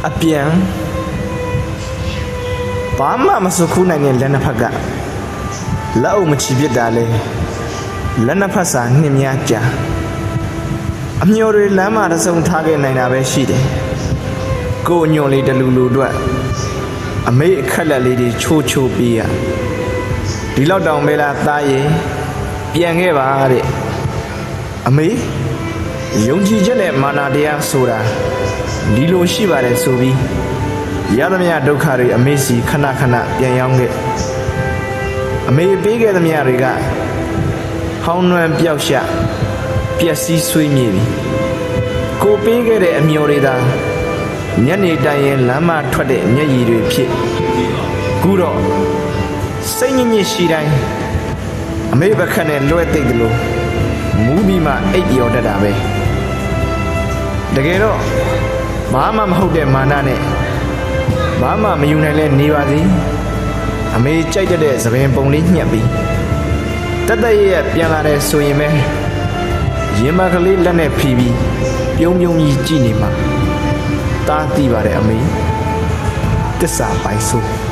အပြန်ဘာမှမစွခုနိုင်တဲ့လက်နှစ်ဖက်ကလက်အုပ်မချီပြစ်တာလေလက်နှစ်ဖက်စာနှင်းများကြာအမျော်တွေလမ်းမှာတဆုံထားခဲ့နိုင်တာပဲရှိတယ်ကိုညွန်လေးတလူလူအတွက်အမေအခက်လက်လေးတွေချိုးချိုးပေးရဒီလောက်တောင်ပဲလားသားရင်ပြန်ခဲ့ပါတဲ့အမေယုံကြည်ချက်နဲ့မာနတရားဆိုတာဒီလိုရှိပါတယ်ဆိုပြီးရသမျှဒုက္ခတွေအမေစီခဏခဏပြန်ရောက်ခဲ့အမေပေးခဲ့သမျှတွေကဟောင်းနှွမ်းပျောက်ရှပျက်စီးဆွေးမြေပြီကိုပေးခဲ့တဲ့အမျော်တွေသာညနေတိုင်းရင်လမ်းမထွက်တဲ့မျက်ရည်တွေဖြစ်ခုတော့စိတ်ညစ်ညစ်ရှိတိုင်းအမေပခက်နဲ့လွဲ့သိပ်တယ်လို့မူးပြီးမှအိပ်ပျော်တတ်တာပဲတကယ်တော့ဘာမှမဟုတ်တဲ့မာနနဲ့ဘာမှမယူနိုင်လဲနေပါစေအမေကြိုက်တဲ့သပင်ပုံလေးညှက်ပြီးတက်တက်ရပြန်လာတဲ့ဆိုရင်ပဲရင်မကလေးလက်နဲ့ဖီပြီးပြုံးပြုံးကြီးကြည့်နေမှာတားသိပါတယ်အမေတစ္ဆာပိုင်ဆိုး